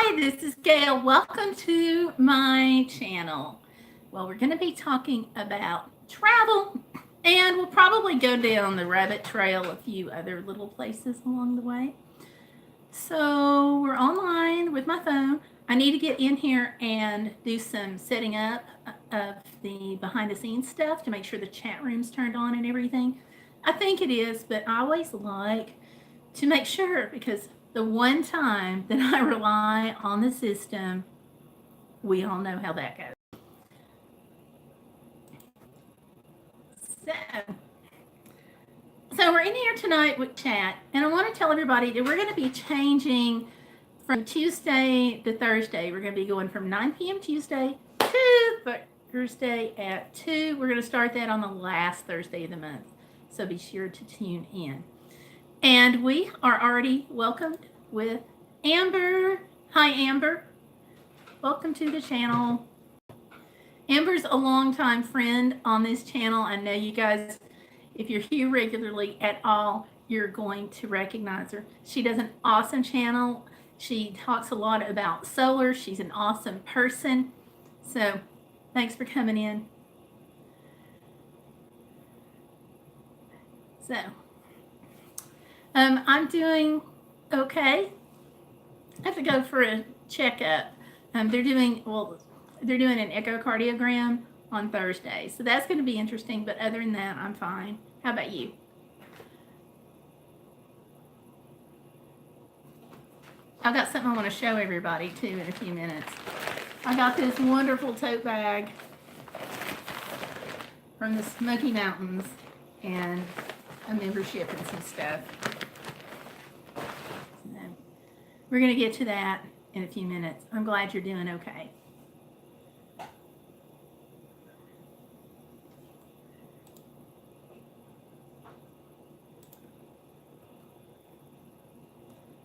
Hi, this is Gayle. Welcome to my channel. Well, we're going to be talking about travel, and we'll probably go down the rabbit trail a few other little places along the way. So we're online with my phone. I need to get in here and do some setting up of the behind the scenes stuff to make sure the chat room's turned on and everything. I think it is, but I always like to make sure because the one time that I rely on the system, we all know how that goes. So we're in here tonight with chat, and I want to tell everybody that we're going to be changing from Tuesday to Thursday. We're going to be going from 9 p.m. Tuesday to Thursday at 2. We're going to start that on the last Thursday of the month, so be sure to tune in. And we are already welcomed with Amber. Hi, Amber. Welcome to the channel. Amber's a longtime friend on this channel. I know you guys, if you're here regularly at all, you're going to recognize her. She does an awesome channel. She talks a lot about solar. She's an awesome person. So thanks for coming in. So I'm doing okay. I have to go for a checkup. They're doing an echocardiogram on Thursday, so that's going to be interesting. But other than that, I'm fine. How about you? I've got something I want to show everybody too in a few minutes. I got this wonderful tote bag from the Smoky Mountains and a membership and some stuff. We're going to get to that in a few minutes. I'm glad you're doing okay.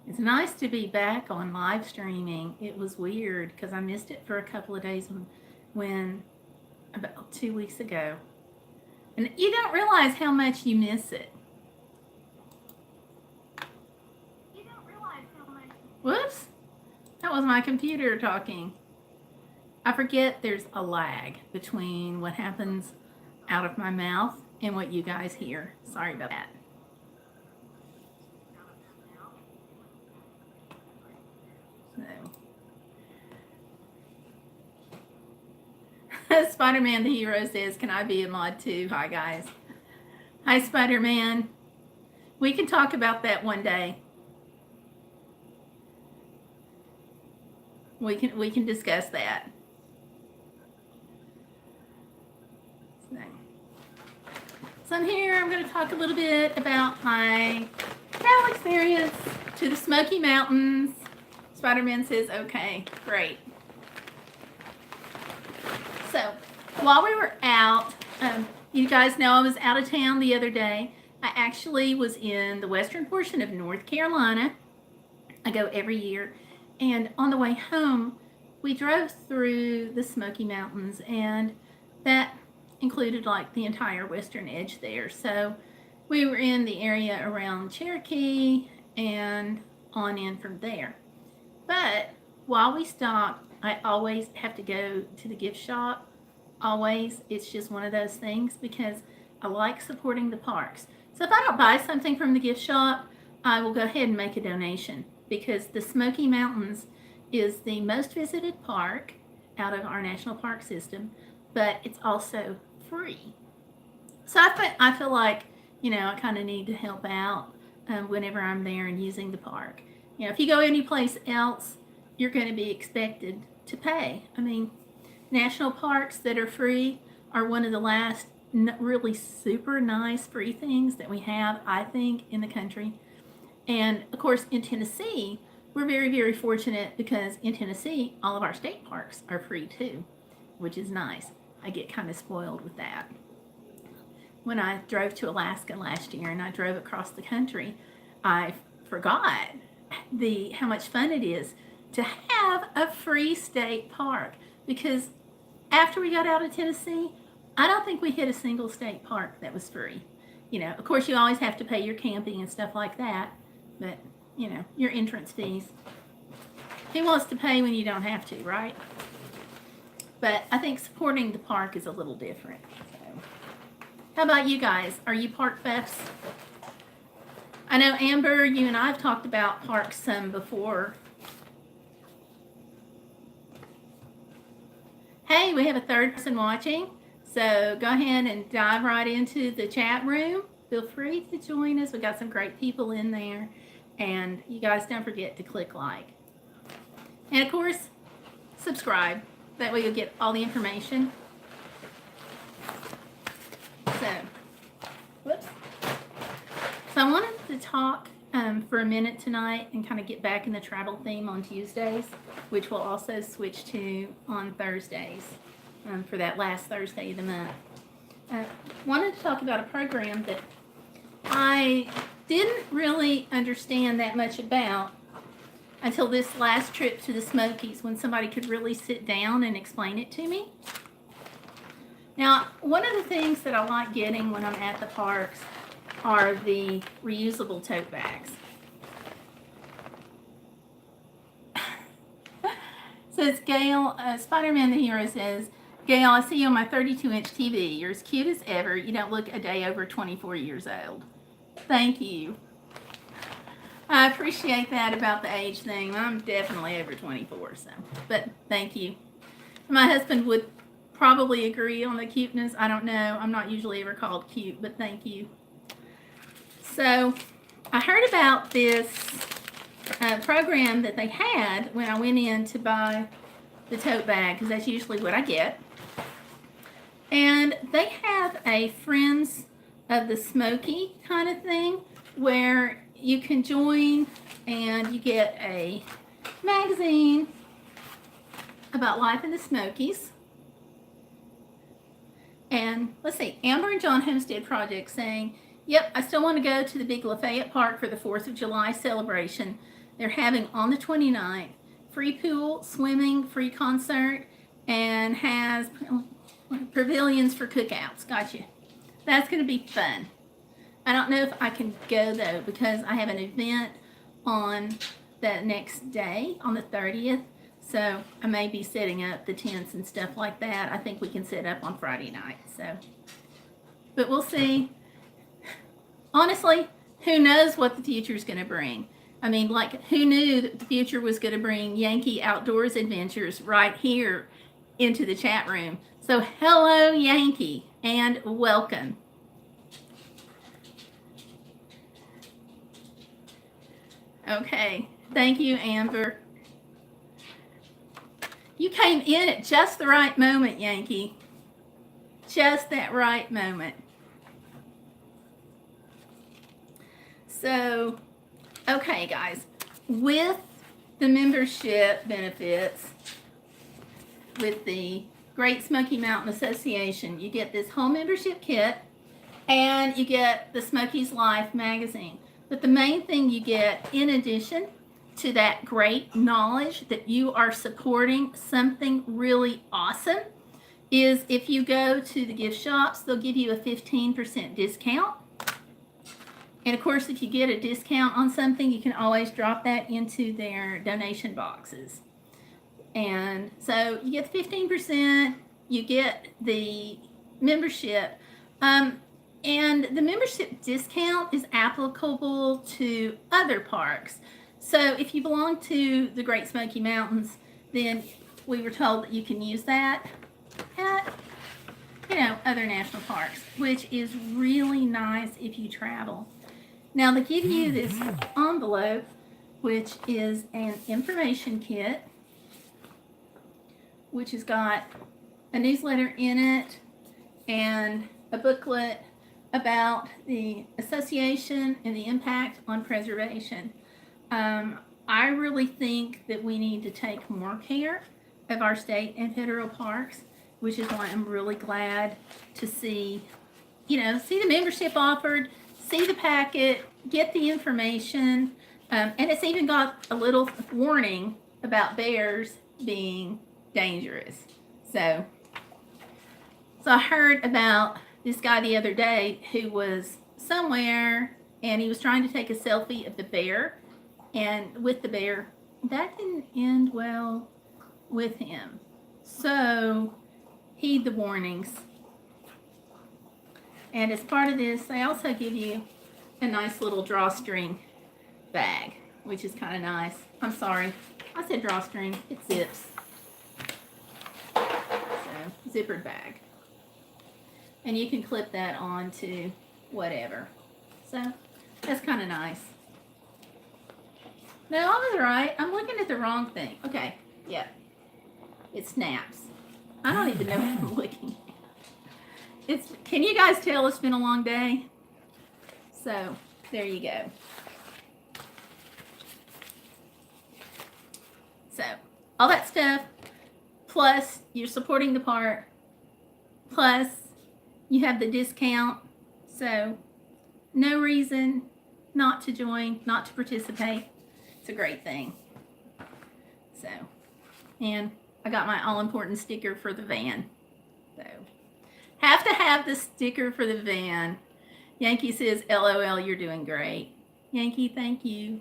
It's nice to be back on live streaming. It was weird because I missed it for a couple of days when about 2 weeks ago. And you don't realize how much you miss it. Whoops, that was my computer talking. I forget there's a lag between what happens out of my mouth and what you guys hear. Sorry about that. So. Spider-Man the Hero says, can I be a mod too? Hi, guys. Hi, Spider-Man. We can talk about that one day. We can discuss that. So I'm here. I'm going to talk a little bit about my travel experience to the Smoky Mountains. Spider-Man says, okay, great. So while we were out, you guys know I was out of town the other day. I actually was in the western portion of North Carolina. I go every year. And on the way home, we drove through the Smoky Mountains, and that included like the entire western edge there. So we were in the area around Cherokee and on in from there. But while we stopped, I always have to go to the gift shop. Always. It's just one of those things because I like supporting the parks. So if I don't buy something from the gift shop, I will go ahead and make a donation, because the Smoky Mountains is the most visited park out of our national park system, but it's also free. So I feel like, I kind of need to help out whenever I'm there and using the park. If you go anyplace else, you're going to be expected to pay. I mean, national parks that are free are one of the last really super nice free things that we have, I think, in the country. And of course, in Tennessee, we're very, very fortunate because in Tennessee, all of our state parks are free too, which is nice. I get kind of spoiled with that. When I drove to Alaska last year and I drove across the country, I forgot how much fun it is to have a free state park, because after we got out of Tennessee, I don't think we hit a single state park that was free. Of course, you always have to pay your camping and stuff like that, but, your entrance fees. Who wants to pay when you don't have to, right? But I think supporting the park is a little different. So, how about you guys? Are you park buffs? I know, Amber, you and I have talked about parks some before. Hey, we have a third person watching. So go ahead and dive right into the chat room. Feel free to join us. We got some great people in there. And you guys don't forget to click like. And of course, subscribe. That way you'll get all the information. So, whoops. So I wanted to talk for a minute tonight and kind of get back in the travel theme on Tuesdays, which we'll also switch to on Thursdays for that last Thursday of the month. Wanted to talk about a program that I didn't really understand that much about until this last trip to the Smokies, when somebody could really sit down and explain it to me. Now, one of the things that I like getting when I'm at the parks are the reusable tote bags. Says Gayle, Spider-Man the Hero says, Gayle, I see you on my 32-inch TV. You're as cute as ever. You don't look a day over 24 years old. Thank you. I appreciate that about the age thing. I'm definitely over 24, so, but thank you. My husband would probably agree on the cuteness. I don't know. I'm not usually ever called cute, but thank you. So I heard about this program that they had when I went in to buy the tote bag, because that's usually what I get. And they have a Friends of the Smoky kind of thing where you can join and you get a magazine about life in the Smokies. And let's see, Amber and John Homestead Project saying, yep, I still want to go to the big Lafayette Park for the 4th of July celebration. They're having on the 29th. Free pool, swimming, free concert, and has pavilions for cookouts. Gotcha. That's going to be fun. I don't know if I can go, though, because I have an event on the next day, on the 30th. So I may be setting up the tents and stuff like that. I think we can set up on Friday night. So, but we'll see. Honestly, who knows what the future is going to bring? I mean, like, who knew that the future was going to bring Yankee Outdoors Adventures right here into the chat room? So, hello, Yankee, and welcome. Okay, thank you, Amber. You came in at just the right moment, Yankee. Just that right moment. So, okay, guys, with the membership benefits, with the Great Smoky Mountain Association, you get this whole membership kit and you get the Smokies Life magazine. But the main thing you get, in addition to that great knowledge that you are supporting something really awesome, is if you go to the gift shops, they'll give you a 15% discount. And of course, if you get a discount on something, you can always drop that into their donation boxes. And so you get the 15%, you get the membership. And the membership discount is applicable to other parks. So if you belong to the Great Smoky Mountains, then we were told that you can use that at, other national parks, which is really nice if you travel. Now, they give you this envelope, which is an information kit, which has got a newsletter in it and a booklet about the association and the impact on preservation. I really think that we need to take more care of our state and federal parks, which is why I'm really glad to see the membership offered, see the packet, get the information, and it's even got a little warning about bears being dangerous. So I heard about this guy the other day who was somewhere and he was trying to take a selfie of the bear and with the bear that didn't end well with him. So heed the warnings. And as part of this, they also give you a nice little drawstring bag, which is kind of nice. I'm sorry, I said drawstring. It zips. So, zippered bag. And you can clip that onto whatever. So, that's kind of nice. No, I was right. I'm looking at the wrong thing. Okay, yeah. It snaps. I don't even know what I'm looking at. Can you guys tell it's been a long day? So, there you go. So, all that stuff, plus you're supporting the part, plus you have the discount. So, no reason not to join, not to participate. It's a great thing. So, and I got my all-important sticker for the van. So, have to have the sticker for the van. Yankee says, LOL, you're doing great. Yankee, thank you.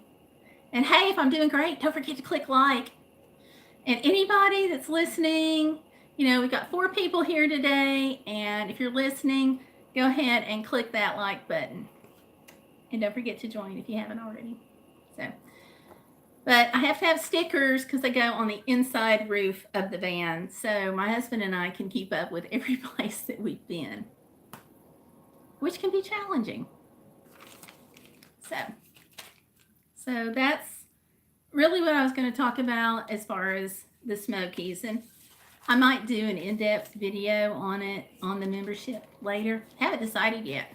And hey, if I'm doing great, don't forget to click like. And anybody that's listening, you know, we've got 4 people here today. And if you're listening, go ahead and click that like button. And don't forget to join if you haven't already. So, but I have to have stickers because they go on the inside roof of the van. So my husband and I can keep up with every place that we've been, which can be challenging. So that's really what I was going to talk about as far as the Smokies. And I might do an in-depth video on it on the membership later. Haven't decided yet.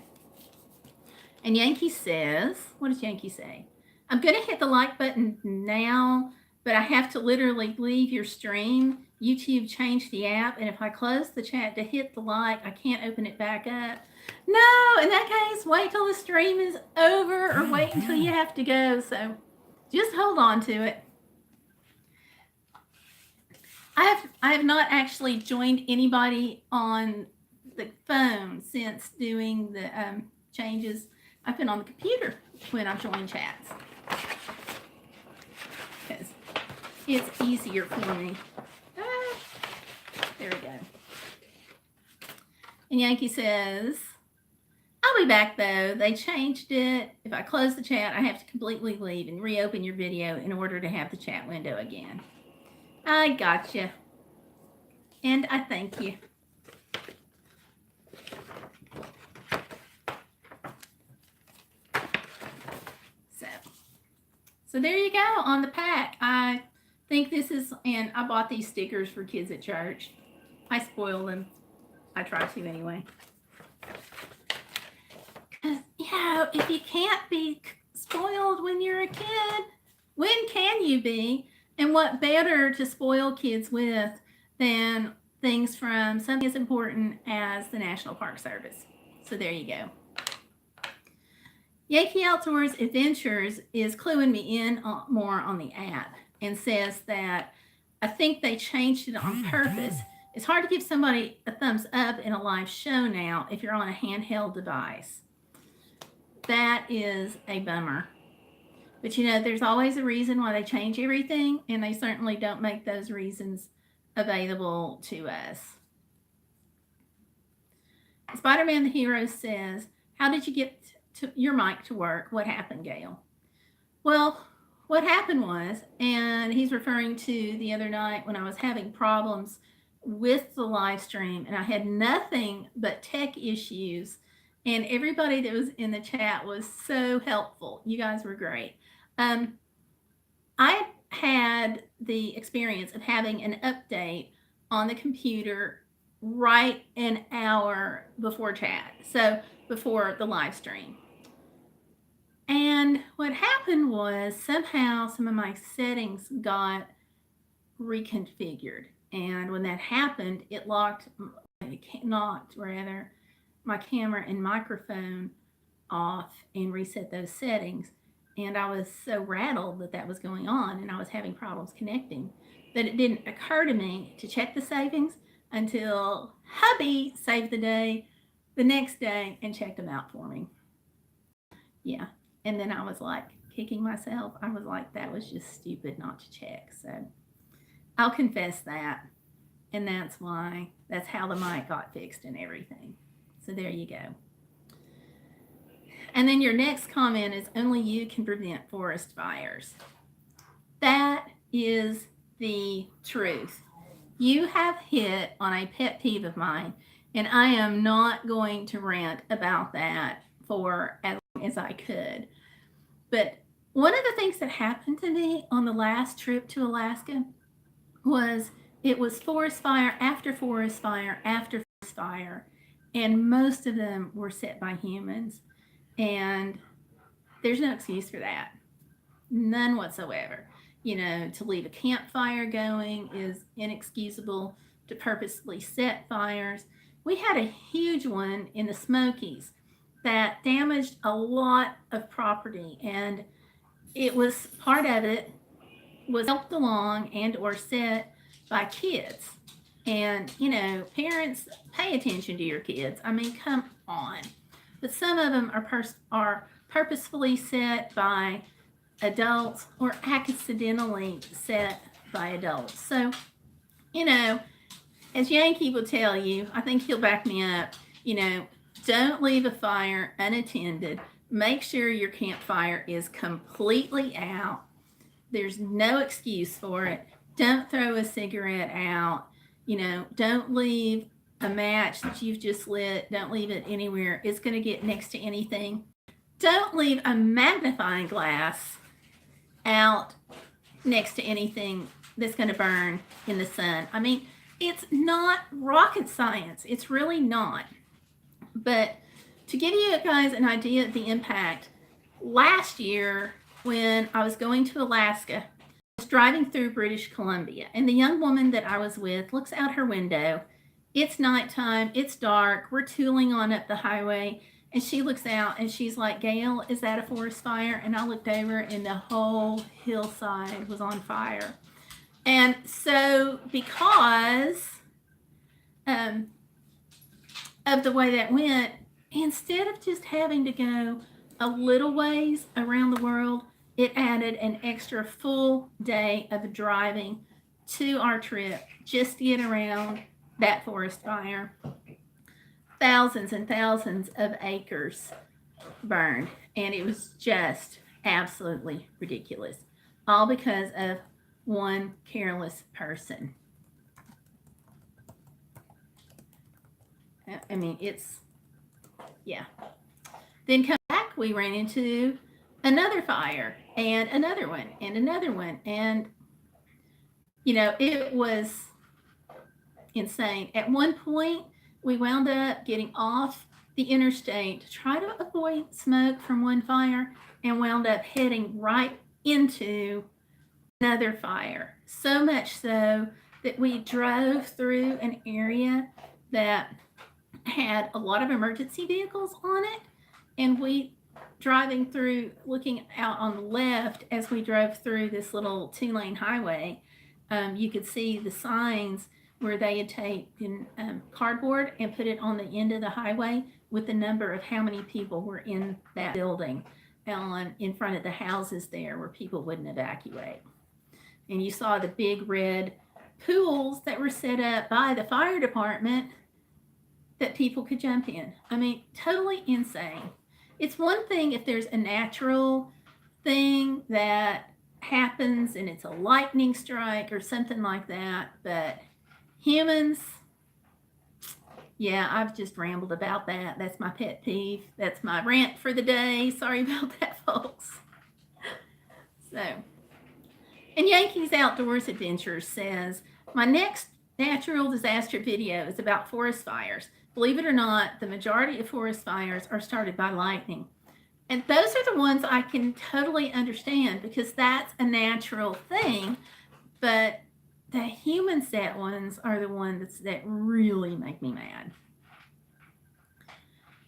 And Yankee says, what does Yankee say? I'm going to hit the like button now, but I have to literally leave your stream. YouTube changed the app, and if I close the chat to hit the like, I can't open it back up. No, in that case, wait till the stream is over or wait until you have to go. So just hold on to it. I have not actually joined anybody on the phone since doing the changes. I've been on the computer when I've joined chats because it's easier for me. There we go. And Yankee says, I'll be back though. They changed it. If I close the chat, I have to completely leave and reopen your video in order to have the chat window again. I gotcha. And I thank you. So there you go on the pack. I think this is, and I bought these stickers for kids at church. I spoil them. I try to anyway. Because, you know, if you can't be spoiled when you're a kid, when can you be? And what better to spoil kids with than things from something as important as the National Park Service? So there you go. Yankee Outdoors Adventures is cluing me in more on the app and says that I think they changed it on purpose. It's hard to give somebody a thumbs up in a live show now if you're on a handheld device. That is a bummer. But you know, there's always a reason why they change everything, and they certainly don't make those reasons available to us. Spider-Man the Hero says, how did you get your mic to work? What happened, Gayle? Well, what happened was, and he's referring to the other night when I was having problems with the live stream and I had nothing but tech issues, and everybody that was in the chat was so helpful. You guys were great. I had the experience of having an update on the computer right an hour before chat, so before the live stream. And what happened was somehow some of my settings got reconfigured. And when that happened, it knocked my camera and microphone off and reset those settings. And I was so rattled that that was going on and I was having problems connecting that it didn't occur to me to check the savings until hubby saved the day the next day and checked them out for me. Yeah. And then I was like, kicking myself. I was like, that was just stupid not to check. So I'll confess that. And that's how the mic got fixed and everything. So there you go. And then your next comment is only you can prevent forest fires. That is the truth. You have hit on a pet peeve of mine, and I am not going to rant about that for as long as I could. But one of the things that happened to me on the last trip to Alaska was it was forest fire after forest fire after forest fire, and most of them were set by humans. And there's no excuse for that. None whatsoever. To leave a campfire going is inexcusable. To purposely set fires. We had a huge one in the Smokies that damaged a lot of property, and it was part of it was helped along and or set by kids. And parents, pay attention to your kids. I mean, come on. But some of them are purposefully set by adults or accidentally set by adults. So, as Yankee will tell you, I think he'll back me up, don't leave a fire unattended. Make sure your campfire is completely out. There's no excuse for it. Don't throw a cigarette out. Don't leave a match that you've just lit. Don't leave it anywhere it's going to get next to anything. Don't leave a magnifying glass out next to anything that's going to burn in the sun. I mean, it's not rocket science. It's really not. But to give you guys an idea of the impact, last year when I was going to Alaska, I was driving through British Columbia, and the young woman that I was with looks out her window. It's nighttime. It's dark. We're tooling on up the highway. And she looks out and she's like, Gayle, is that a forest fire? And I looked over and the whole hillside was on fire. And so because of the way that went, instead of just having to go a little ways around the world, it added an extra full day of driving to our trip just to get around that forest fire. Thousands and thousands of acres burned, and it was just absolutely ridiculous, all because of one careless person. I mean, yeah. Then come back, we ran into another fire and another one and another one, and it was insane. At one point, we wound up getting off the interstate to try to avoid smoke from one fire and wound up heading right into another fire. So much so that we drove through an area that had a lot of emergency vehicles on it. And we driving through, looking out on the left as we drove through this little 2-lane highway, you could see the signs where they had taken cardboard and put it on the end of the highway with the number of how many people were in that building in front of the houses there where people wouldn't evacuate. And you saw the big red pools that were set up by the fire department that people could jump in. I mean, totally insane. It's one thing if there's a natural thing that happens and it's a lightning strike or something like that, but humans, yeah, I've just rambled about that. That's my pet peeve. That's my rant for the day. Sorry about that, folks. So, and Yankees Outdoors Adventures says, my next natural disaster video is about forest fires. Believe it or not, the majority of forest fires are started by lightning. And those are the ones I can totally understand because that's a natural thing. But the human set ones are the ones that really make me mad.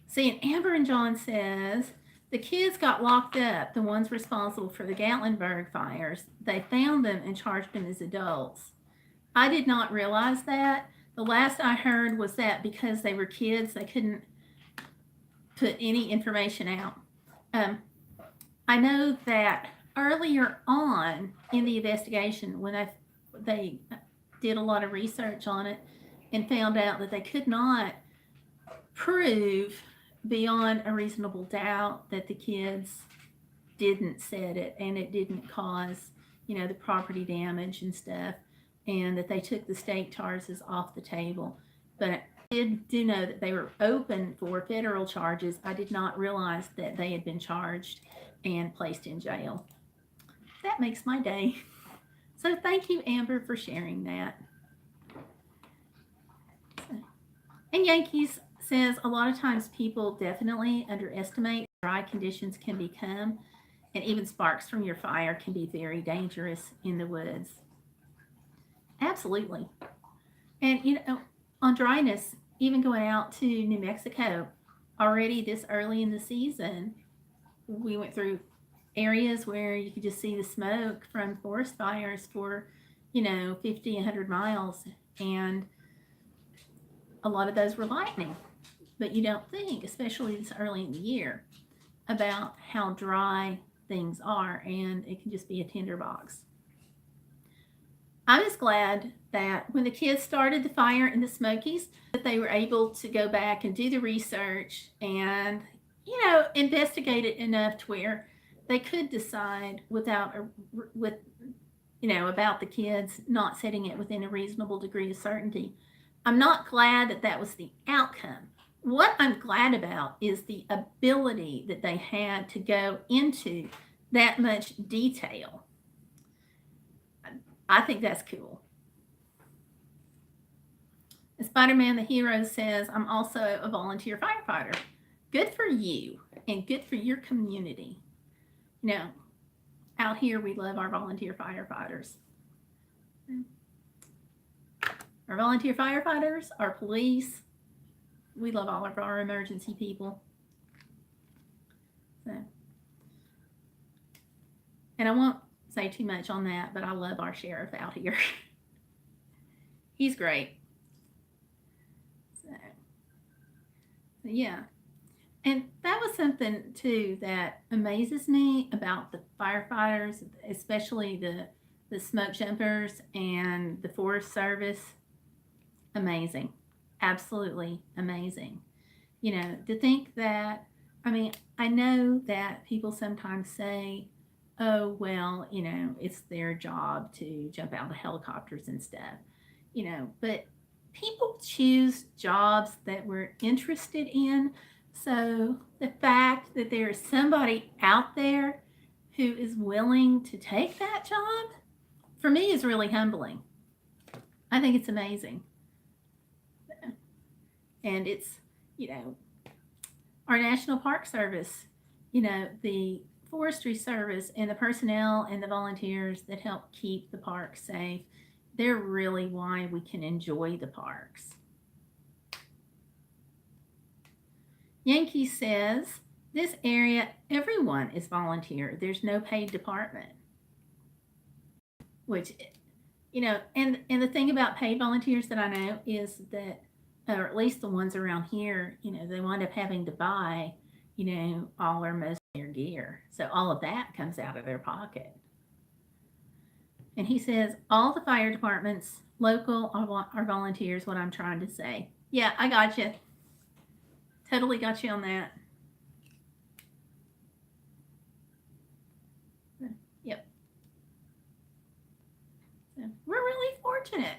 See, and Amber and John says, the kids got locked up, the ones responsible for the Gatlinburg fires. They found them and charged them as adults. I did not realize that. The last I heard was that because they were kids, they couldn't put any information out. I know that earlier on in the investigation, when they did a lot of research on it and found out that they could not prove beyond a reasonable doubt that the kids didn't set it and it didn't cause, the property damage and stuff, and that they took the state charges off the table. But I do know that they were open for federal charges. I did not realize that they had been charged and placed in jail. That makes my day. So thank you, Amber, for sharing that. And Yankees says a lot of times people definitely underestimate dry conditions can become, and even sparks from your fire can be very dangerous in the woods. Absolutely. And on dryness, even going out to New Mexico already this early in the season, we went through areas where you could just see the smoke from forest fires for 50, 100 miles, and a lot of those were lightning. But you don't think, especially this early in the year, about how dry things are, and it can just be a tinderbox. I was glad that when the kids started the fire in the Smokies, that they were able to go back and do the research and, investigate it enough to where they could decide about the kids not setting it within a reasonable degree of certainty. I'm not glad that that was the outcome. What I'm glad about is the ability that they had to go into that much detail. I think that's cool. Spider-Man the Hero says, I'm also a volunteer firefighter. Good for you and good for your community. Out here we love our volunteer firefighters. Our volunteer firefighters, our police, we love all of our emergency people. So, and I won't say too much on that, but I love our sheriff out here. He's great. So, yeah. And that was something too that amazes me about the firefighters, especially the smoke jumpers and the Forest Service. Amazing. Absolutely amazing. To think that, I know that people sometimes say, oh, well, it's their job to jump out of helicopters and stuff, but people choose jobs that we're interested in. So the fact that there is somebody out there who is willing to take that job, for me, is really humbling. I think it's amazing. And it's, our National Park Service, the Forestry Service, and the personnel and the volunteers that help keep the parks safe. They're really why we can enjoy the parks. Yankee says, this area, everyone is volunteer. There's no paid department. Which, and the thing about paid volunteers that I know is that, or at least the ones around here, they wind up having to buy, all or most of their gear. So all of that comes out of their pocket. And he says, all the fire departments, local, are volunteers, what I'm trying to say. Yeah, I got you. Totally got you on that. Yep. So we're really fortunate.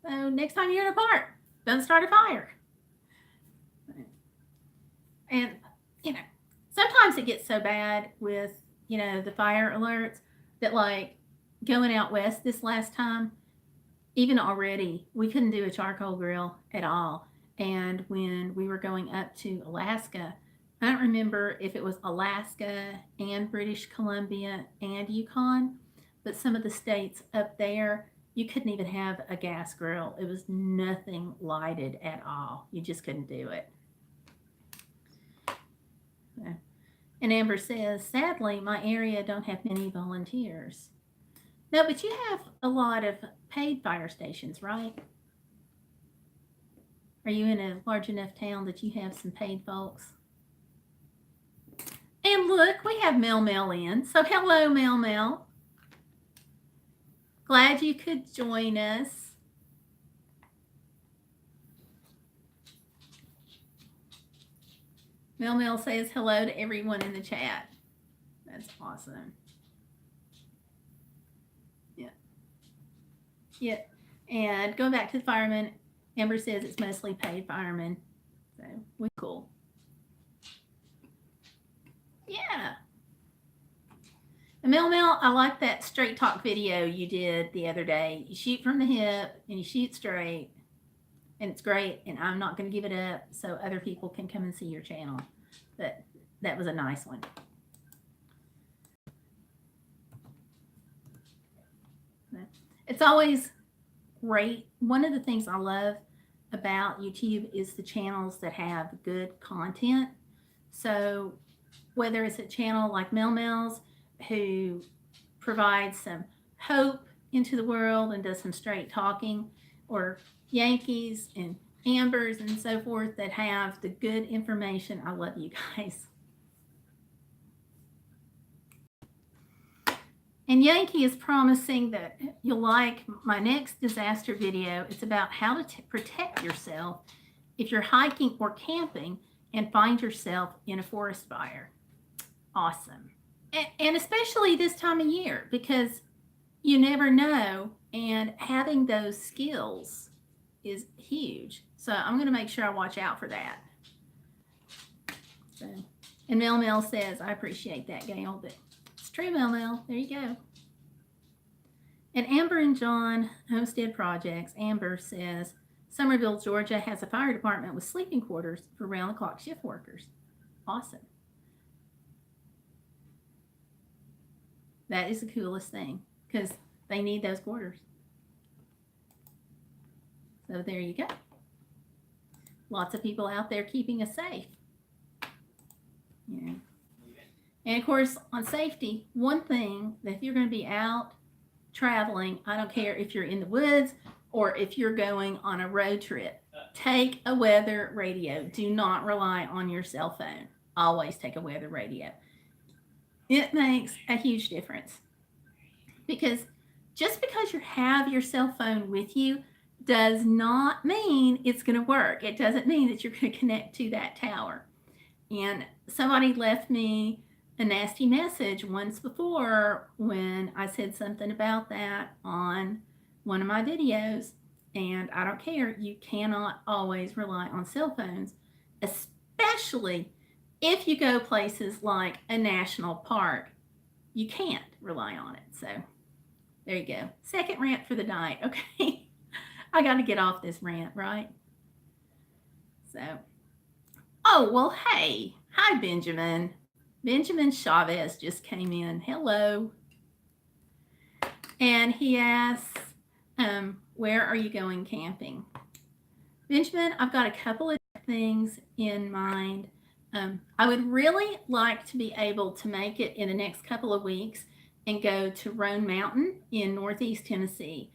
So next time you're in a park, don't start a fire. And, sometimes it gets so bad with, the fire alerts that, like, going out west this last time, even already, we couldn't do a charcoal grill at all. And when we were going up to Alaska, I don't remember if it was Alaska and British Columbia and Yukon, but some of the states up there, you couldn't even have a gas grill. It was nothing lighted at all. You just couldn't do it. And Amber says, sadly, my area don't have many volunteers. No, but you have a lot of paid fire stations, right? Are you in a large enough town that you have some paid folks? And look, we have Mel Mel in. So hello, Mel Mel. Glad you could join us. Mel Mel says hello to everyone in the chat. That's awesome. Yeah. Yeah. And going back to the firemen, Amber says it's mostly paid firemen. So we're cool. Yeah. And Mel Mel, I like that straight talk video you did the other day. You shoot from the hip and you shoot straight, and it's great. And I'm not going to give it up so other people can come and see your channel. But that was a nice one. It's always great. One of the things I love about YouTube is the channels that have good content. So whether it's a channel like Mel Mel's, who provides some hope into the world and does some straight talking, or Yankees and Ambers and so forth that have the good information. I love you guys. And Yankee is promising that you'll like my next disaster video. It's about how to protect yourself if you're hiking or camping and find yourself in a forest fire. Awesome. And especially this time of year, because you never know, and having those skills is huge. So I'm going to make sure I watch out for that. So, and Mel Mel says, I appreciate that, Gayle, but it's true, Mel Mel. There you go. And Amber and John, Homestead Projects, Amber says, Summerville, Georgia has a fire department with sleeping quarters for round-the-clock shift workers. Awesome. That is the coolest thing, because they need those quarters. So there you go. Lots of people out there keeping us safe. Yeah. And of course, on safety, one thing that if you're going to be out traveling, I don't care if you're in the woods or if you're going on a road trip, take a weather radio. Do not rely on your cell phone. Always take a weather radio. It makes a huge difference, because just because you have your cell phone with you does not mean it's going to work. It doesn't mean that you're going to connect to that tower. And somebody left me a nasty message once before when I said something about that on one of my videos. And I don't care. You cannot always rely on cell phones, especially if you go places like a national park. You can't rely on it. So there you go. Second rant for the night. Okay. I got to get off this rant, right? So, oh, well, hey. Hi, Benjamin. Benjamin Chavez just came in. Hello. And he asks, where are you going camping? Benjamin, I've got a couple of things in mind. I would really like to be able to make it in the next couple of weeks and go to Roan Mountain in Northeast Tennessee.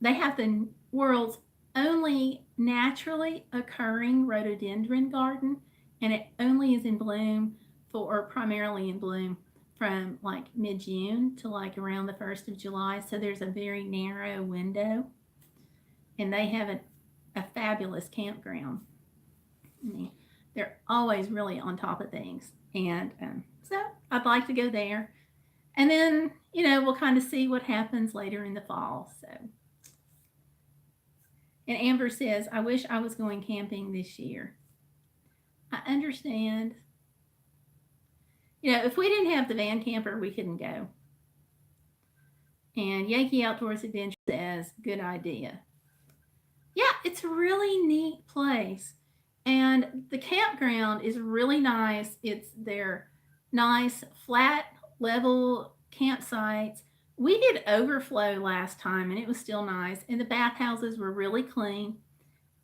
They have the world's only naturally occurring rhododendron garden, and it only is in bloom or primarily in bloom from like mid-June to like around the 1st of July. So there's a very narrow window, and they have a fabulous campground. I mean, they're always really on top of things. And so I'd like to go there. And then, we'll kind of see what happens later in the fall. So, and Amber says, I wish I was going camping this year. I understand. If we didn't have the van camper, we couldn't go. And Yankee Outdoors Adventure says, good idea. Yeah, it's a really neat place. And the campground is really nice. They're nice, flat, level campsites. We did overflow last time, and it was still nice. And the bathhouses were really clean.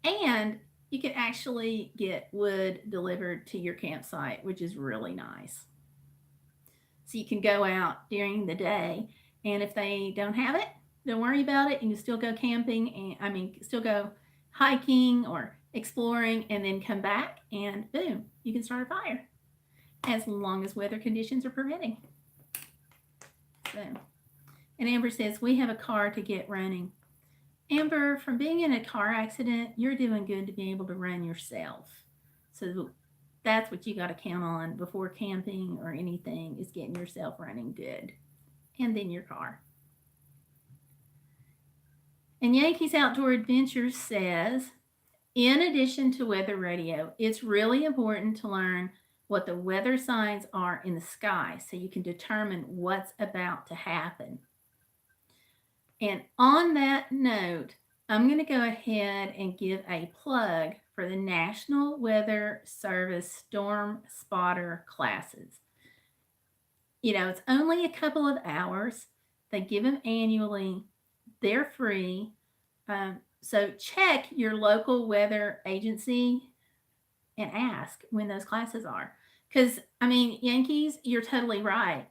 And you can actually get wood delivered to your campsite, which is really nice. So you can go out during the day, and if they don't have it, don't worry about it. You can still go camping, and still go hiking or exploring, and then come back, and boom, you can start a fire. as long as weather conditions are permitting. So, and Amber says, we have a car to get running. Amber, from being in a car accident, you're doing good to be able to run yourself. So that's what you got to count on before camping or anything, is getting yourself running good. And then your car. And Yankees Outdoor Adventures says, in addition to weather radio, it's really important to learn what the weather signs are in the sky so you can determine what's about to happen. And on that note, I'm going to go ahead and give a plug for the National Weather Service Storm Spotter classes. You know, it's only a couple of hours. They give them annually. They're free. So check your local weather agency and ask when those classes are. Because, I mean, Yankees, you're totally right.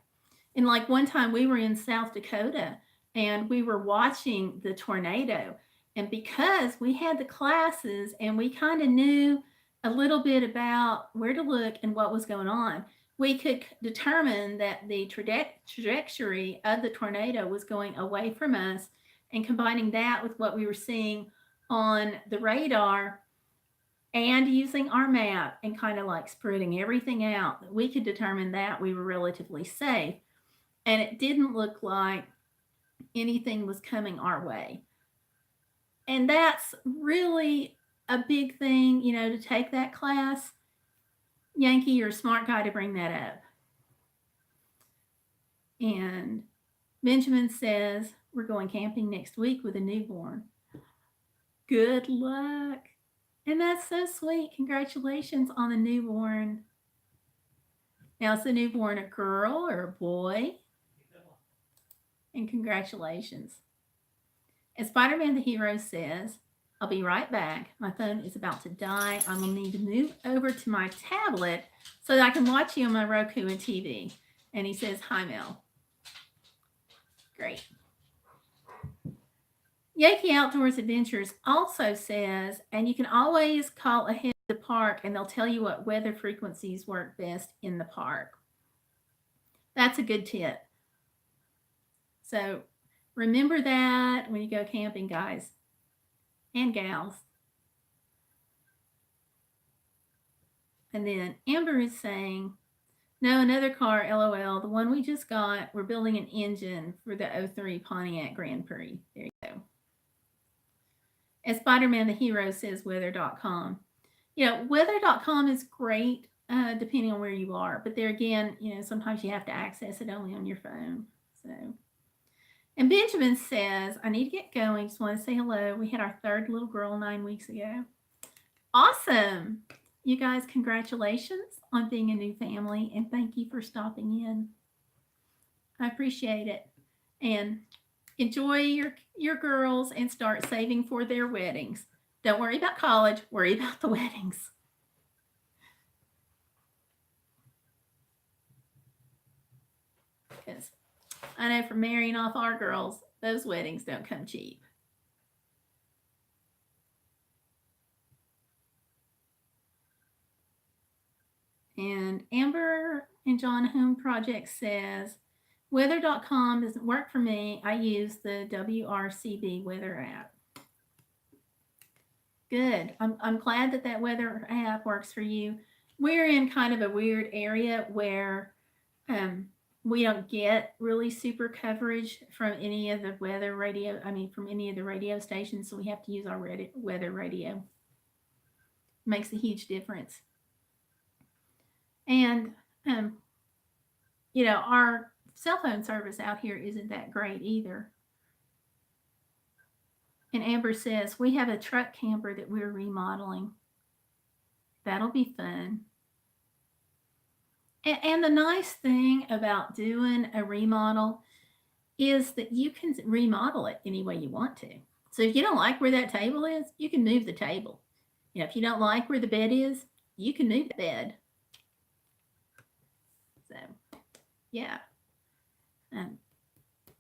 And like one time we were in South Dakota and we were watching the tornado. And because we had the classes and we kind of knew a little bit about where to look and what was going on, we could determine that the trajectory of the tornado was going away from us, and combining that with what we were seeing on the radar and using our map and kind of like spreading everything out, we could determine that we were relatively safe. And it didn't look like anything was coming our way. And that's really a big thing, you know, to take that class. Yankee, you're a smart guy to bring that up. And Benjamin says, we're going camping next week with a newborn. Good luck. And that's so sweet. Congratulations on the newborn. Now, is the newborn a girl or a boy? And congratulations. As Spider-Man the Hero says, I'll be right back. My phone is about to die. I'm going to need to move over to my tablet so that I can watch you on my Roku and TV. And he says, hi, Mel. Great. Yankee Outdoors Adventures also says, and you can always call ahead of the park and they'll tell you what weather frequencies work best in the park. That's a good tip. So remember that when you go camping, guys and gals. And then Amber is saying, no, another car, LOL. The one we just got, we're building an engine for the 03 Pontiac Grand Prix. There you go. As Spider-Man the Hero says, weather.com. You know, weather.com is great depending on where you are. But there again, you know, sometimes you have to access it only on your phone. So, and Benjamin says, I need to get going. Just want to say hello. We had our third little girl 9 weeks ago. Awesome. You guys, congratulations on being a new family. And thank you for stopping in. I appreciate it. And enjoy your girls and start saving for their weddings. Don't worry about college. Worry about the weddings. Because I know from marrying off our girls, those weddings don't come cheap. And Amber and John Home Project says, weather.com doesn't work for me. I use the WRCB weather app. Good. I'm glad that weather app works for you. We're in kind of a weird area where we don't get really super coverage from any of the weather radio. I mean, from any of the radio stations. So we have to use our weather radio. Makes a huge difference. And, you know, our cell phone service out here isn't that great either. And Amber says, we have a truck camper that we're remodeling. That'll be fun. And the nice thing about doing a remodel is that you can remodel it any way you want to. So if you don't like where that table is, you can move the table. You know, if you don't like where the bed is, you can move the bed. So, yeah.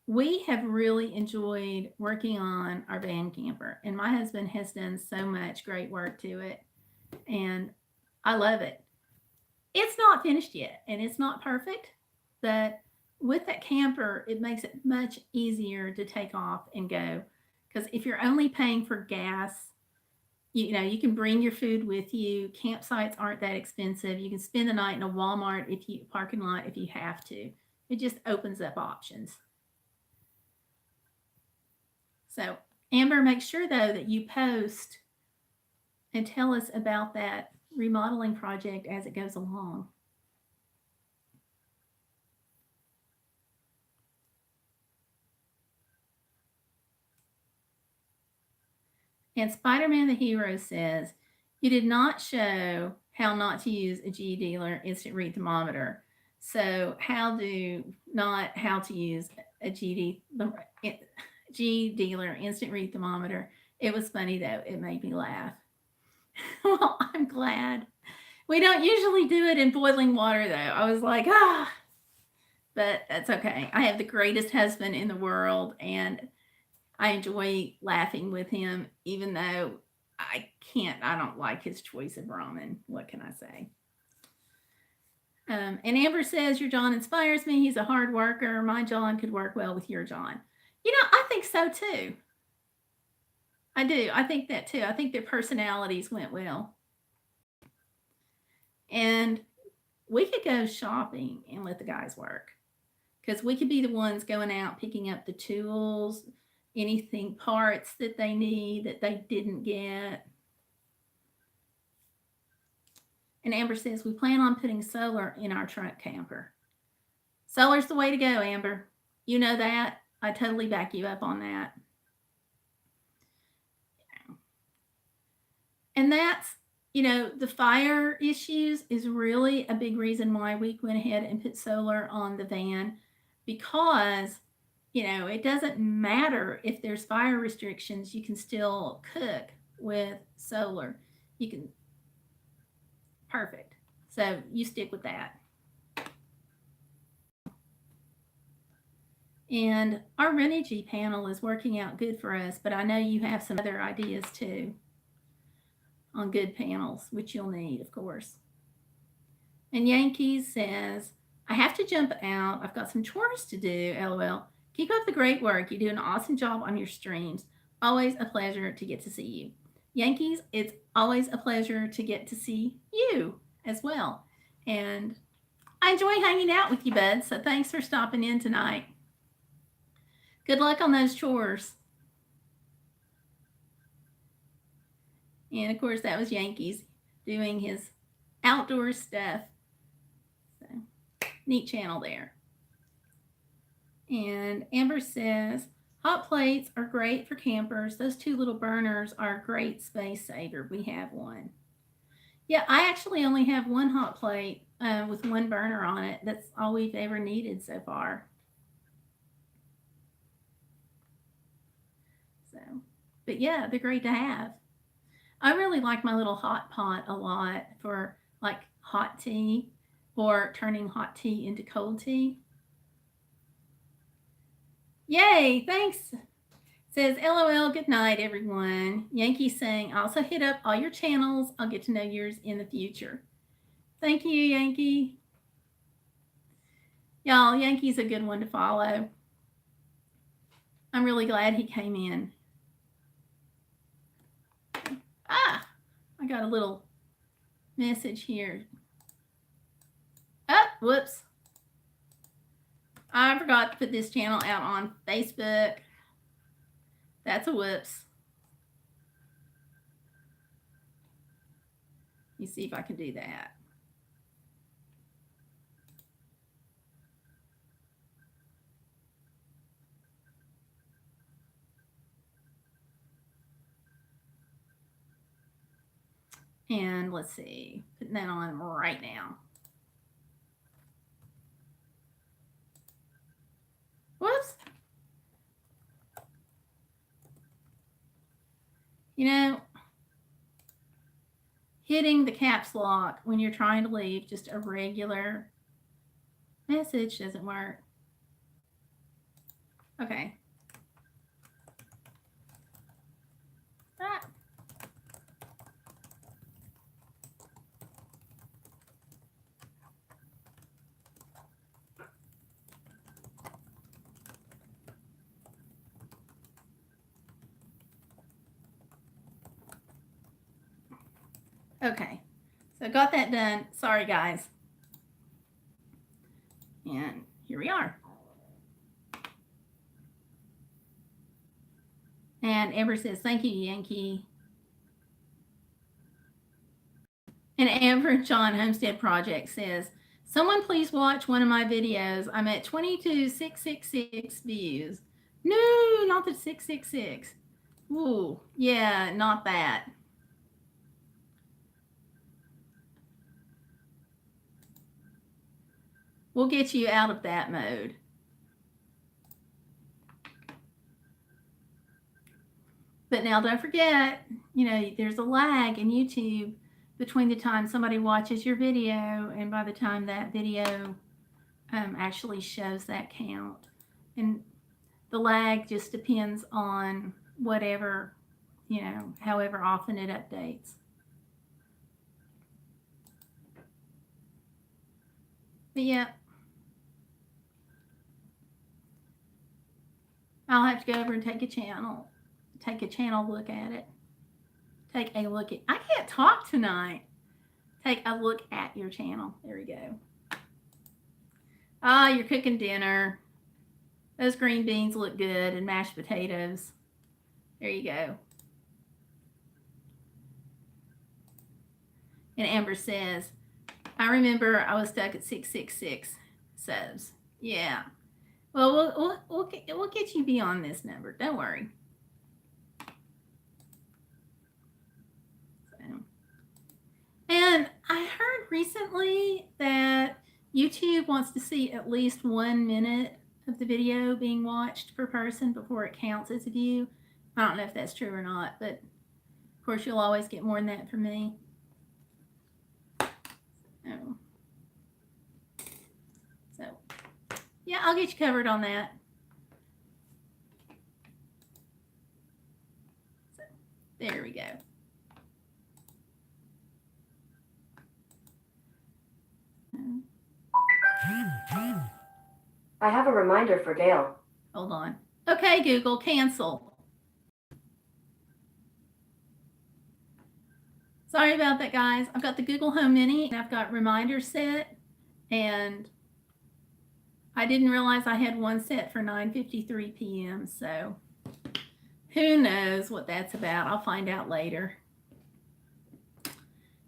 We have really enjoyed working on our van camper, and my husband has done so much great work to it, and I love it. It's not finished yet, and it's not perfect, but with that camper, it makes it much easier to take off and go. Because if you're only paying for gas, you know, you can bring your food with you. Campsites aren't that expensive. You can spend the night in a Walmart if you parking lot if you have to. It just opens up options. So, Amber, make sure though that you post and tell us about that remodeling project as it goes along. And Spider Man the Hero says, you did not show how not to use a G dealer instant read thermometer. So, how to use a G dealer instant read thermometer. It was funny though. It made me laugh. Well, I'm glad. We don't usually do it in boiling water though. I was like, ah, but that's okay. I have the greatest husband in the world, and I enjoy laughing with him, even though I don't like his choice of ramen. What can I say? And Amber says, your John inspires me. He's a hard worker. My John could work well with your John. You know, I think so too. I do. I think that too. I think their personalities went well. And we could go shopping and let the guys work because we could be the ones going out picking up the tools, anything parts that they need that they didn't get. And Amber says we plan on putting solar in our truck camper. Solar's the way to go, Amber. You know that. I totally back you up on that. And that's, you know, the fire issues is really a big reason why we went ahead and put solar on the van, because, you know, it doesn't matter if there's fire restrictions, you can still cook with solar. You can, perfect. So you stick with that. And our Renogy panel is working out good for us, but I know you have some other ideas too on good panels, which you'll need, of course. And Yankees says, I have to jump out. I've got some chores to do, lol. Keep up the great work. You do an awesome job on your streams. Always a pleasure to get to see you. Yankees, it's always a pleasure to get to see you as well. And I enjoy hanging out with you, bud. So thanks for stopping in tonight. Good luck on those chores. And of course, that was Yankees doing his outdoor stuff. So, neat channel there. And Amber says, hot plates are great for campers. Those two little burners are a great space saver. We have one. Yeah, I actually only have one hot plate with one burner on it. That's all we've ever needed so far. So, but yeah, they're great to have. I really like my little hot pot a lot for like hot tea or turning hot tea into cold tea. Yay, thanks. Says LOL, good night, everyone. Yankee saying, also hit up all your channels. I'll get to know yours in the future. Thank you, Yankee. Y'all, Yankee's a good one to follow. I'm really glad he came in. Ah, I got a little message here. Oh, whoops. I forgot to put this channel out on Facebook. That's a whoops. Let me see if I can do that. And let's see, putting that on right now. Whoops. You know, hitting the caps lock when you're trying to leave just a regular message doesn't work. Okay. Ah. Okay, so got that done. Sorry, guys. And here we are. And Amber says, thank you, Yankee. And Amber John Homestead Project says, someone please watch one of my videos. I'm at 22,666 views. No, not the 666. Ooh, yeah, not that. We'll get you out of that mode. But now don't forget, there's a lag in YouTube between the time somebody watches your video and by the time that video actually shows that count. And the lag just depends on whatever, however often it updates. But yeah, I'll have to go over and take a channel look at it. Take a look at, I can't talk tonight. Take a look at your channel. There we go. Ah, you're cooking dinner. Those green beans look good and mashed potatoes. There you go. And Amber says, I remember I was stuck at 666 subs. Yeah. Well, we'll get you beyond this number. Don't worry. And I heard recently that YouTube wants to see at least 1 minute of the video being watched per person before it counts as a view. I don't know if that's true or not, but of course you'll always get more than that from me. So, yeah, I'll get you covered on that. So, there we go. I have a reminder for Gayle. Hold on. Okay, Google, cancel. Sorry about that, guys. I've got the Google Home Mini and I've got reminders set, and I didn't realize I had one set for 9:53 p.m. So who knows what that's about? I'll find out later.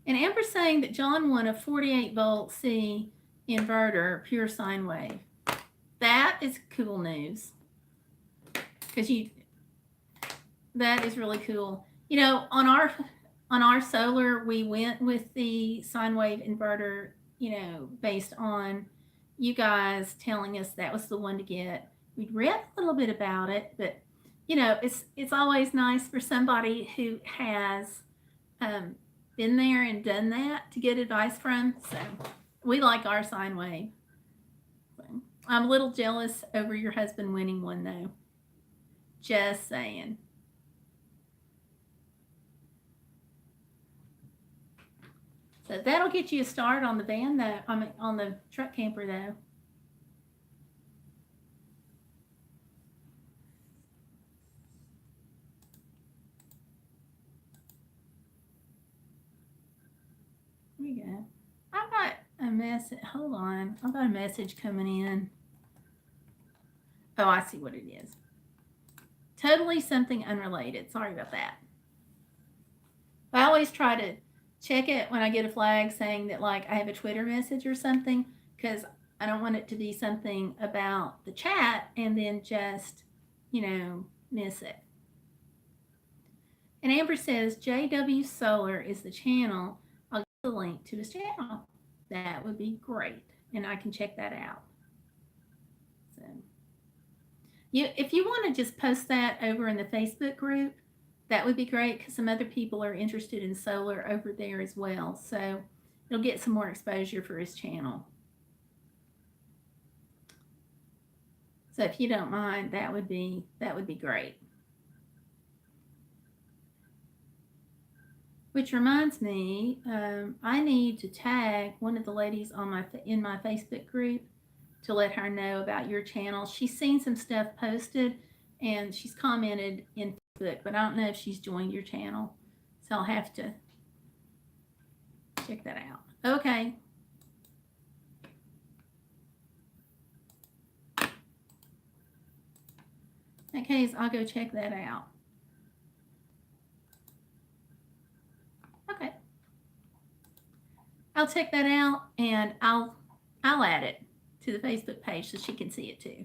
And Amber's saying that John won a 48 volt C inverter, pure sine wave. That is cool news, because that is really cool. On our solar, we went with the sine wave inverter, based on you guys telling us that was the one to get. We'd read a little bit about it, but it's always nice for somebody who has been there and done that to get advice from. So we like our sine wave. So, I'm a little jealous over your husband winning one, though. Just saying. So that'll get you a start on the van, though. On the truck camper, though. Here we go. I've got a message. Hold on. I've got a message coming in. Oh, I see what it is. Totally something unrelated. Sorry about that. I always try to check it when I get a flag saying that, like, I have a Twitter message or something, because I don't want it to be something about the chat and then just, miss it. And Amber says, JW Solar is the channel. I'll get the link to his channel. That would be great. And I can check that out. So, if you want to just post that over in the Facebook group, that would be great, because some other people are interested in solar over there as well. So it'll get some more exposure for his channel. So if you don't mind, that would be great. Which reminds me, I need to tag one of the ladies in my Facebook group to let her know about your channel. She's seen some stuff posted and she's commented in Facebook, but I don't know if she's joined your channel. So I'll have to check that out. Okay. In that case, I'll go check that out. Okay. I'll check that out and I'll add it to the Facebook page so she can see it too.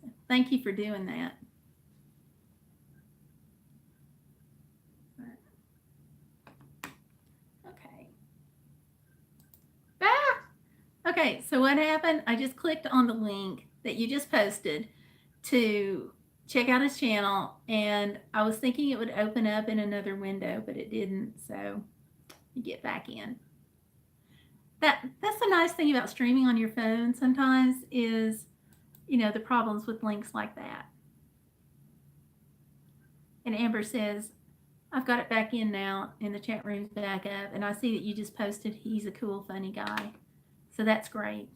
So thank you for doing that. Okay. Okay, so what happened? I just clicked on the link that you just posted to check out his channel, and I was thinking it would open up in another window, but it didn't, so you get back in. That's the nice thing about streaming on your phone sometimes is, you know, the problems with links like that. And Amber says, I've got it back in now, and the chat room's back up, and I see that you just posted he's a cool, funny guy. So that's great.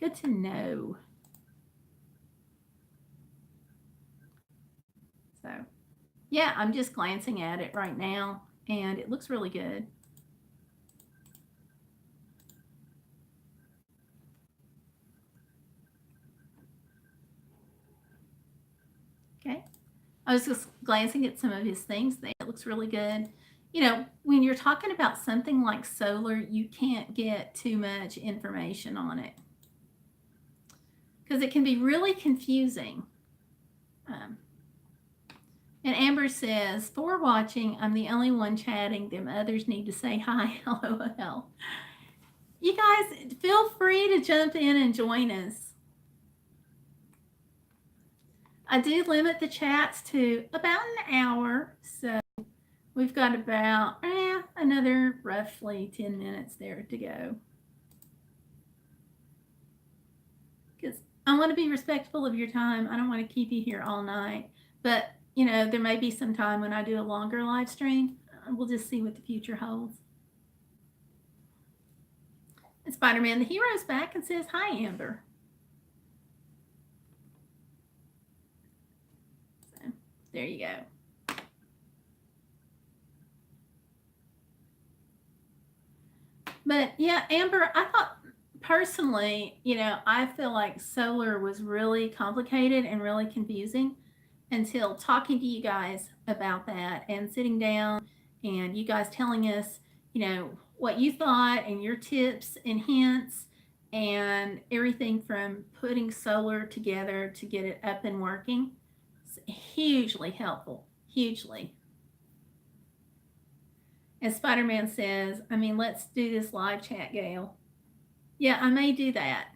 Good to know. So, yeah, I'm just glancing at it right now, and it looks really good. Okay. I was just glancing at some of his things there. It looks really good. You know, when you're talking about something like solar, you can't get too much information on it because it can be really confusing. And Amber says, for watching, I'm the only one chatting. Them others need to say hi, LOL. You guys, feel free to jump in and join us. I do limit the chats to about an hour, so we've got about another roughly 10 minutes there to go. Because I want to be respectful of your time. I don't want to keep you here all night. But, you know, there may be some time when I do a longer live stream. We'll just see what the future holds. And Spider-Man the Hero's back and says, hi, Amber. So, there you go. But yeah, Amber, I thought personally, you know, I feel like solar was really complicated and really confusing until talking to you guys about that and sitting down and you guys telling us, you know, what you thought and your tips and hints and everything from putting solar together to get it up and working. It's hugely helpful, hugely. And Spider-Man says, I mean, let's do this live chat, Gayle. Yeah, I may do that.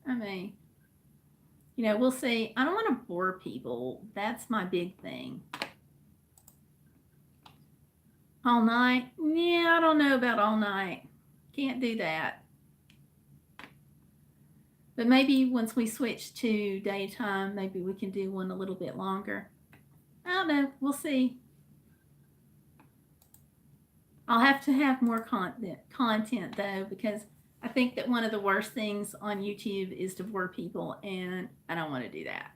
I may. You know, we'll see. I don't want to bore people. That's my big thing. All night? Yeah, I don't know about all night. Can't do that. But maybe once we switch to daytime, maybe we can do one a little bit longer. I don't know. We'll see. I'll have to have more content though, because I think that one of the worst things on YouTube is to bore people, and I don't want to do that.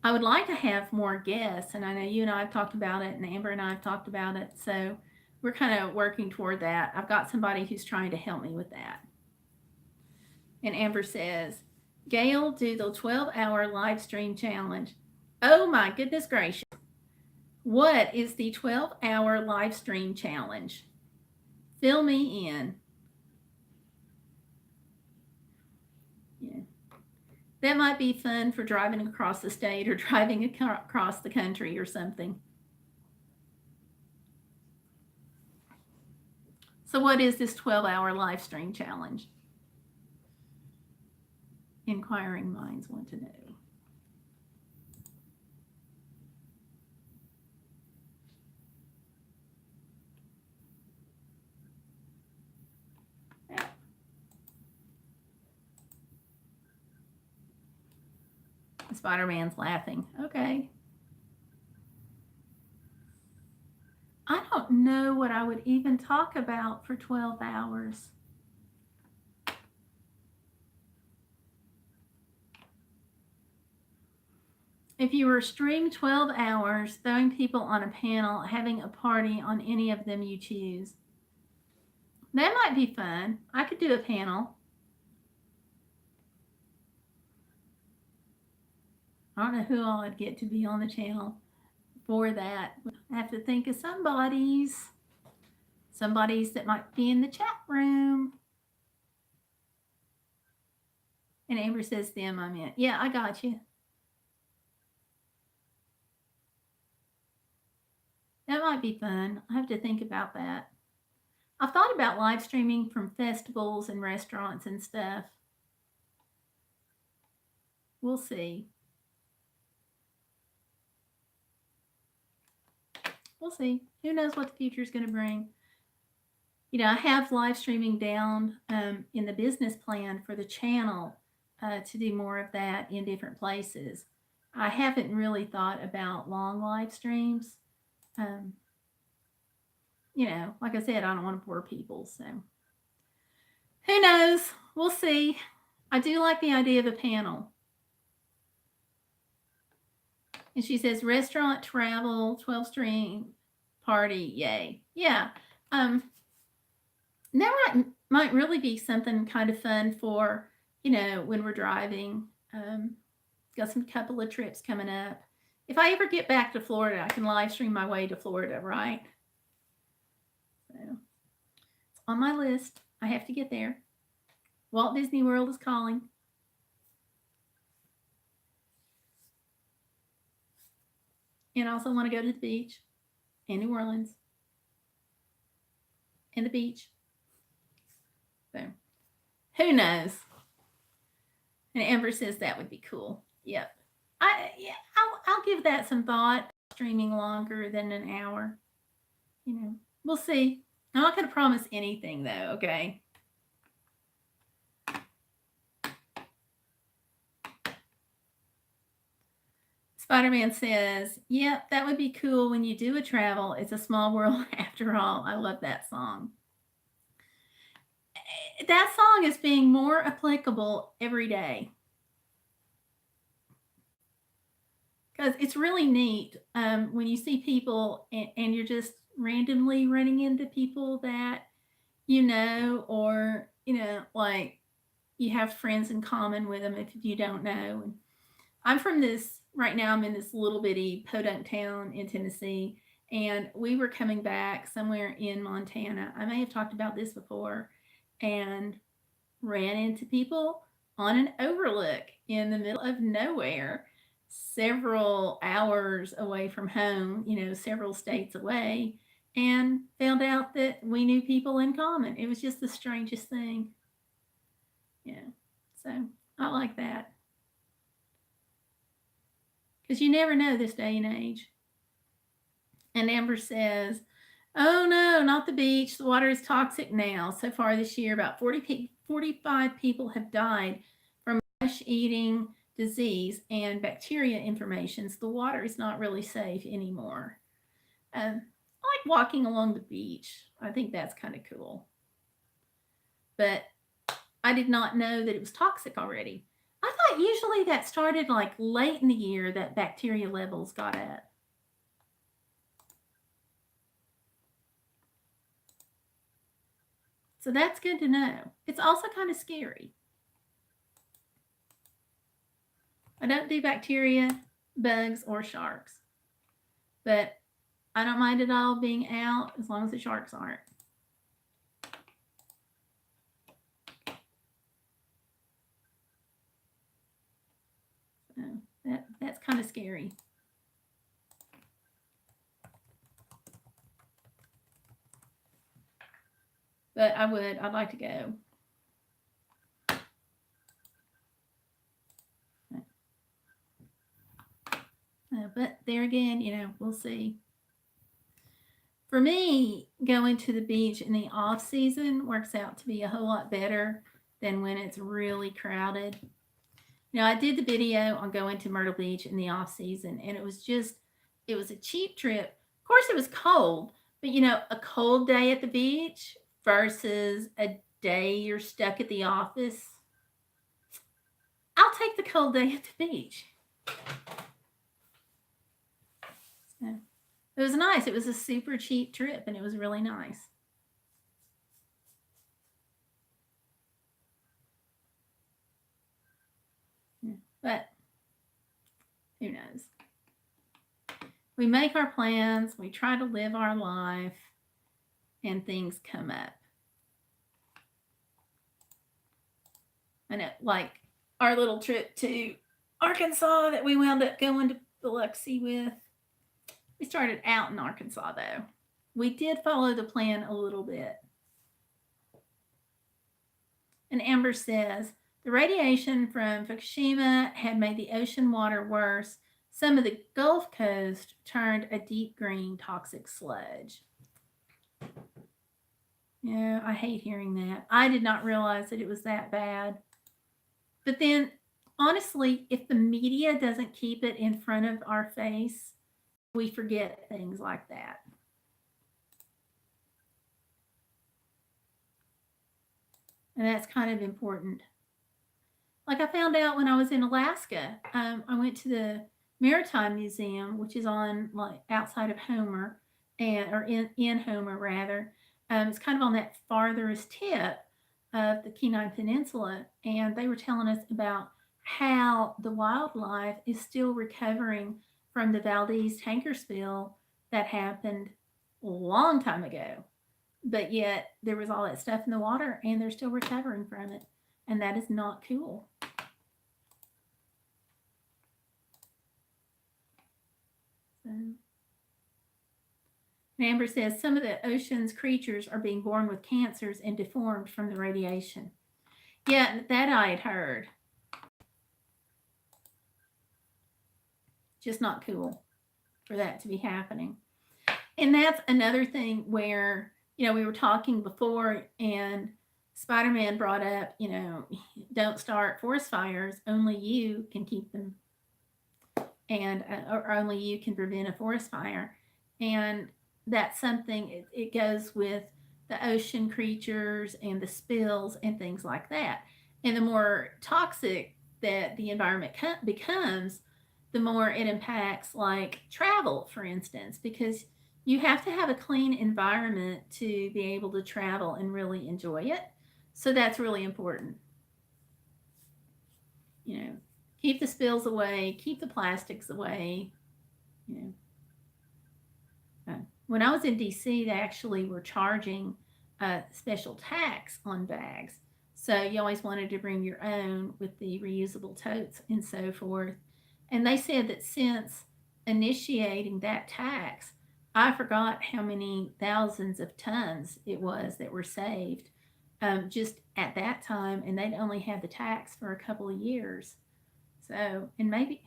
I would like to have more guests, and I know you and I have talked about it, and Amber and I have talked about it, so we're kind of working toward that. I've got somebody who's trying to help me with that. And Amber says, Gayle, do the 12-hour live stream challenge. Oh my goodness gracious. What is the 12-hour live stream challenge? Fill me in. Yeah. That might be fun for driving across the state or driving across the country or something. So what is this 12-hour live stream challenge? Inquiring minds want to know. Yeah. Spider-Man's laughing. Okay. know what I would even talk about for 12 hours. If you were streamed 12 hours, throwing people on a panel, having a party on any of them you choose. That might be fun. I could do a panel. I don't know who all I'd get to be on the channel for that. I have to think of somebody's that might be in the chat room. And Amber says them, I meant. Yeah, I got you. That might be fun. I have to think about that. I've thought about live streaming from festivals and restaurants and stuff. We'll see. We'll see. Who knows what the future is going to bring? You know, I have live streaming down in the business plan for the channel to do more of that in different places. I haven't really thought about long live streams. You know, like I said, I don't want to bore people. So who knows? We'll see. I do like the idea of a panel. And she says, restaurant, travel, 12 stream, party, yay. Yeah. That might really be something kind of fun for, you know, when we're driving. Got some couple of trips coming up. If I ever get back to Florida, I can live stream my way to Florida, right? So it's on my list. I have to get there. Walt Disney World is calling. And I also want to go to the beach in New Orleans and the beach. So who knows? And Amber says that would be cool. Yep. I'll give that some thought. Streaming longer than an hour. You know, we'll see. I'm not going to promise anything though, okay? Spider-Man says, yep, that would be cool when you do a travel. It's a small world after all. I love that song. That song is being more applicable every day. Because it's really neat when you see people and you're just randomly running into people that you know, or, you know, like you have friends in common with them if you don't know. And I'm from this, right now I'm in this little bitty podunk town in Tennessee, and we were coming back somewhere in Montana. I may have talked about this before, and ran into people on an overlook in the middle of nowhere, several hours away from home, you know, several states away, and found out that we knew people in common. It was just the strangest thing. Yeah. So I like that. Because you never know this day and age. And Amber says, oh no, not the beach. The water is toxic now. So far this year, about 45 people have died from flesh-eating disease and bacteria inflammations. The water is not really safe anymore. I like walking along the beach. I think that's kind of cool. But I did not know that it was toxic already. I thought usually that started like late in the year that bacteria levels got up. So that's good to know. It's also kind of scary. I don't do bacteria, bugs, or sharks. But I don't mind it all being out as long as the sharks aren't. So that's kind of scary. But I'd like to go. But there again, you know, we'll see. For me, going to the beach in the off season works out to be a whole lot better than when it's really crowded. You know, I did the video on going to Myrtle Beach in the off season, and it was a cheap trip. Of course, it was cold, But a cold day at the beach versus a day you're stuck at the office, I'll take the cold day at the beach. So, it was nice. It was a super cheap trip and it was really nice. But who knows? We make our plans, we try to live our life, and things come up. And like our little trip to Arkansas that we wound up going to Biloxi with. We started out in Arkansas though. We did follow the plan a little bit. And Amber says, the radiation from Fukushima had made the ocean water worse. Some of the Gulf Coast turned a deep green toxic sludge. Yeah, I hate hearing that. I did not realize that it was that bad. But then, honestly, if the media doesn't keep it in front of our face, we forget things like that. And that's kind of important. Like I found out when I was in Alaska, I went to the Maritime Museum, which is on like outside of Homer, or in Homer rather. It's kind of on that farthest tip of the Kenai Peninsula, and they were telling us about how the wildlife is still recovering from the Valdez tanker spill that happened a long time ago. But yet there was all that stuff in the water and they're still recovering from it. And that is not cool. So. Amber says some of the ocean's creatures are being born with cancers and deformed from the radiation. Yeah, that I had heard. Just not cool for that to be happening. And that's another thing where, we were talking before and Spider-Man brought up, don't start forest fires. Only you can keep them, and or only you can prevent a forest fire. And that's something. It goes with the ocean creatures and the spills and things like that. And the more toxic that the environment becomes, the more it impacts like travel, for instance, because you have to have a clean environment to be able to travel and really enjoy it. So that's really important. Keep the spills away, keep the plastics away. When I was in DC, they actually were charging a special tax on bags. So you always wanted to bring your own with the reusable totes and so forth. And they said that since initiating that tax, I forgot how many thousands of tons it was that were saved just at that time. And they'd only had the tax for a couple of years. So, and maybe,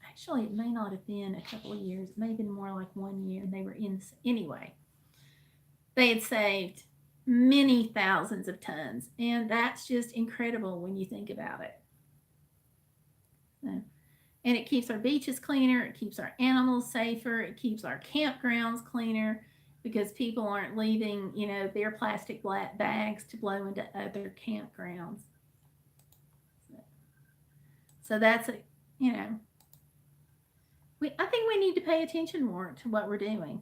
actually, it may not have been a couple of years. It may have been more like 1 year. And they were in, anyway, they had saved many thousands of tons. And that's just incredible when you think about it. So, and it keeps our beaches cleaner, it keeps our animals safer, it keeps our campgrounds cleaner because people aren't leaving, their plastic bags to blow into other campgrounds. So that's I think we need to pay attention more to what we're doing.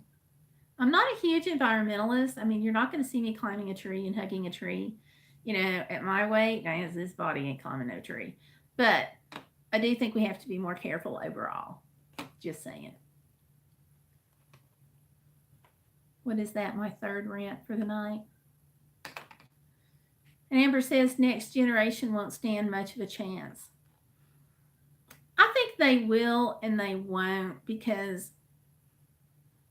I'm not a huge environmentalist. I mean, you're not going to see me climbing a tree and hugging a tree. At my weight, this body ain't climbing no tree. But I do think we have to be more careful overall. Just saying. What is that? My third rant for the night. And Amber says next generation won't stand much of a chance. I think they will and they won't, because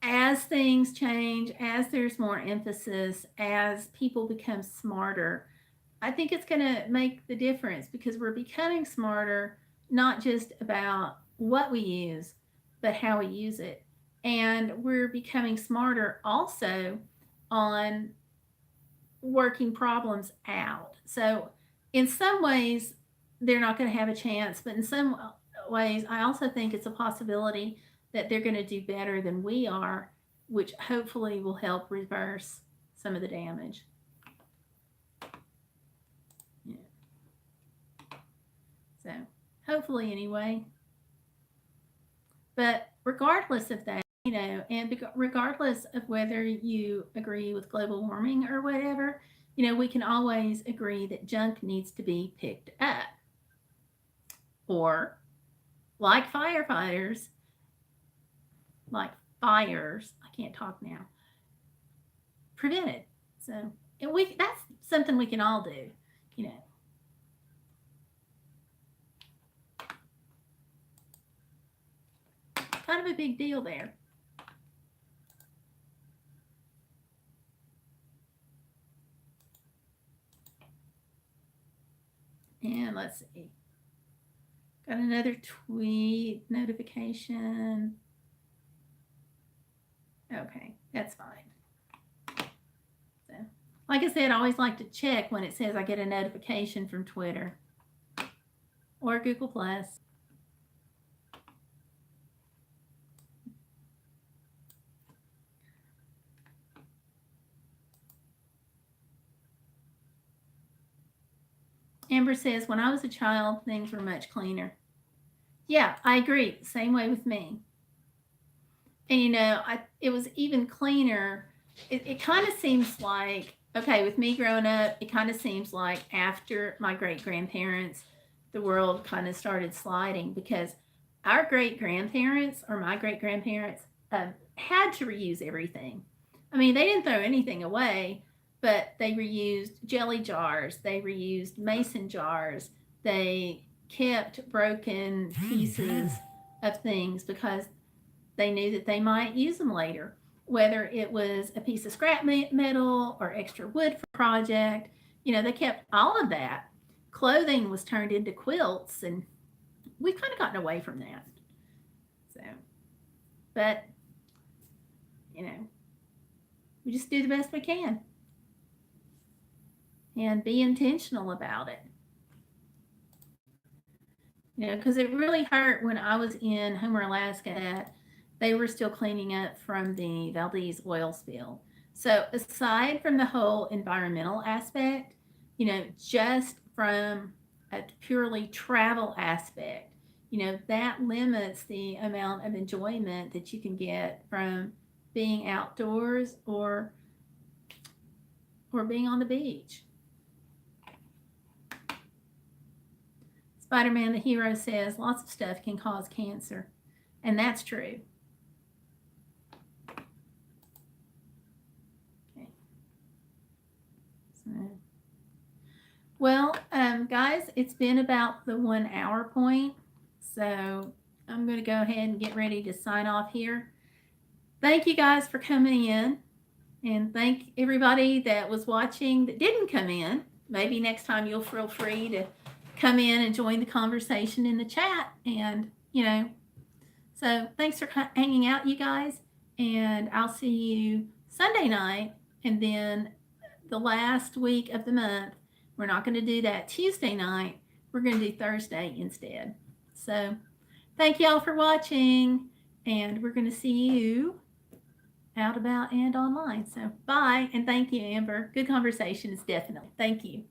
as things change, as there's more emphasis, as people become smarter, I think it's going to make the difference, because we're becoming smarter, not just about what we use, but how we use it. And we're becoming smarter also on working problems out. So in some ways, they're not going to have a chance, but in some ways, I also think it's a possibility that they're going to do better than we are which hopefully will help reverse some of the damage. Yeah. So hopefully anyway. But regardless of that, and regardless of whether you agree with global warming or whatever, we can always agree that junk needs to be picked up. Or, like firefighters, like fires, I can't talk now, prevented. So, and that's something we can all do, you know. Kind of a big deal there. And let's see. Got another tweet notification. Okay, that's fine. So, like I said, I always like to check when it says I get a notification from Twitter or Google Plus. Amber says, when I was a child, things were much cleaner. Yeah, I agree. Same way with me. And it was even cleaner. It kind of seems like, okay, with me growing up, it kind of seems like after my great grandparents, the world kind of started sliding because our great grandparents or my great grandparents had to reuse everything. I mean, they didn't throw anything away, but they reused jelly jars, they reused mason jars, they kept broken pieces of things because they knew that they might use them later, whether it was a piece of scrap metal or extra wood for a project. They kept all of that. Clothing was turned into quilts, and we've kind of gotten away from that. So, but, we just do the best we can and be intentional about it. Because it really hurt when I was in Homer, Alaska. They were still cleaning up from the Valdez oil spill. So aside from the whole environmental aspect, just from a purely travel aspect, that limits the amount of enjoyment that you can get from being outdoors or being on the beach. Spider-Man the Hero says lots of stuff can cause cancer, and that's true. Okay. So, well, guys, it's been about the 1 hour point, so I'm going to go ahead and get ready to sign off here. Thank you guys for coming in, and thank everybody that was watching that didn't come in. Maybe next time you'll feel free to come in and join the conversation in the chat. And, so thanks for hanging out, you guys. And I'll see you Sunday night. And then the last week of the month, we're not going to do that Tuesday night. We're going to do Thursday instead. So thank y'all for watching. And we're going to see you out about and online. So bye. And thank you, Amber. Good conversation is definitely. Thank you.